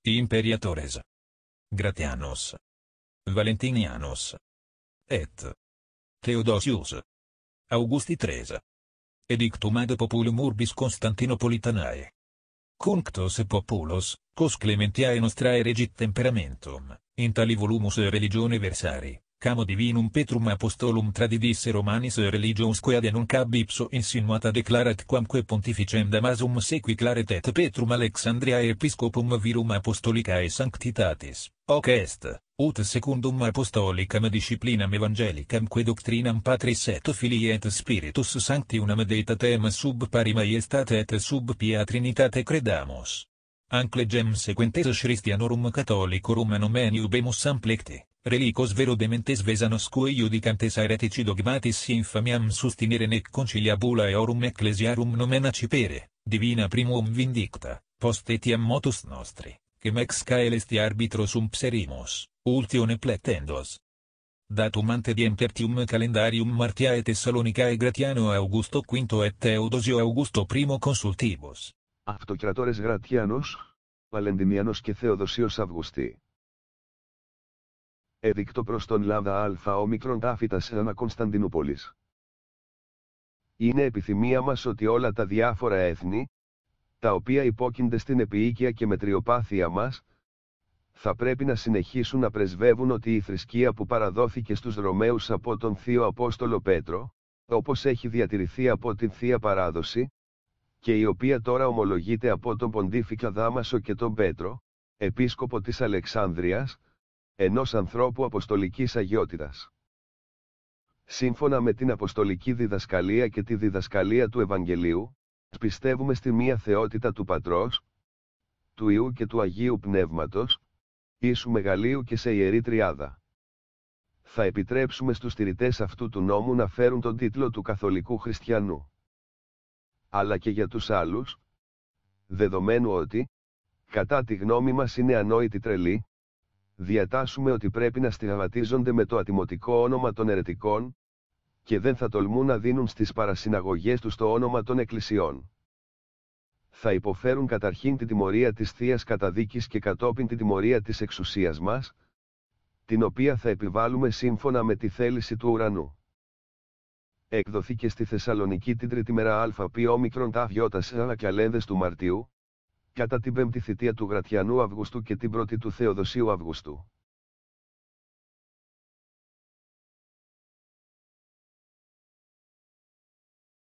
Imperiatores Gratianos, Valentinianos, et Theodosius Augusti III. Edictum ad populum urbis Constantinopolitanae. Cunctos populos, cos Clementiae nostrae regit temperamentum, in tali volumus religione versari, camo divinum Petrum apostolum tradidisse Romanis religionsque ad nunc ab ipso insinuata declarat quamque pontificem Damasum sequiclaret et Petrum Alexandriae episcopum virum apostolicae sanctitatis, hoc est, ut secundum apostolicam disciplinam evangelicam que doctrinam Patris et Filii et Spiritus Sancti unam deitatem sub pari maiestate et sub pia trinitate credamus. Anclegem sequentes Christianorum Catholicorum nomen iubemus amplecte, relicos vero dementes vesanos quae iudicantes aeretici dogmatis infamiam sustinere nec conciliabula eorum ecclesiarum nomen accipere, divina primum vindicta, post etiam motus nostri, quem ex caelesti arbitro sumpserimus, ultione plectendos. Datum ante diem tertium calendarium Martiae Thessalonicae Gratiano Augusto V et Theodosio Augusto I consultibus. Αυτοκρατόρες Γρατιάνος, Βαλεντινιάνος και Θεοδοσίος Αυγουστή. Εδίκτο προς τον Λάμδα Αλφα Ομικρον Τάφητας ανά Κωνσταντινούπολης. Είναι επιθυμία μας ότι όλα τα διάφορα έθνη, τα οποία υπόκεινται στην επιοίκεια και μετριοπάθεια μας, θα πρέπει να συνεχίσουν να πρεσβεύουν ότι η θρησκεία που παραδόθηκε στους Ρωμαίους από τον Θείο Απόστολο Πέτρο, όπως έχει διατηρηθεί από την Θεία Παράδοση, και η οποία τώρα ομολογείται από τον Ποντίφικα Δάμασο και τον Πέτρο, επίσκοπο της Αλεξάνδρειας, ενός ανθρώπου αποστολικής αγιότητας. Σύμφωνα με την αποστολική διδασκαλία και τη διδασκαλία του Ευαγγελίου, πιστεύουμε στη μία θεότητα του Πατρός, του Υιού και του Αγίου Πνεύματος, Ιησού Μεγαλείου και σε Ιερή Τριάδα. Θα επιτρέψουμε στους τηρητές αυτού του νόμου να φέρουν τον τίτλο του καθολικού χριστιανού. Αλλά και για τους άλλους, δεδομένου ότι, κατά τη γνώμη μας είναι ανόητοι τρελοί, διατάσσουμε ότι πρέπει να στιγματίζονται με το ατιμωτικό όνομα των αιρετικών, και δεν θα τολμούν να δίνουν στις παρασυναγωγές τους το όνομα των εκκλησιών. Θα υποφέρουν καταρχήν τη τιμωρία της Θείας Καταδίκης και κατόπιν τη τιμωρία της εξουσίας μας, την οποία θα επιβάλλουμε σύμφωνα με τη θέληση του ουρανού. Εκδοθήκε στη Θεσσαλονίκη την τρίτη μέρα ΑΠ όμικρον ταβιώτας καλένδες του Μαρτίου, κατά την πέμπτη θητεία του Γρατιανού Αυγουστού και την πρώτη του Θεοδοσίου Αυγουστού.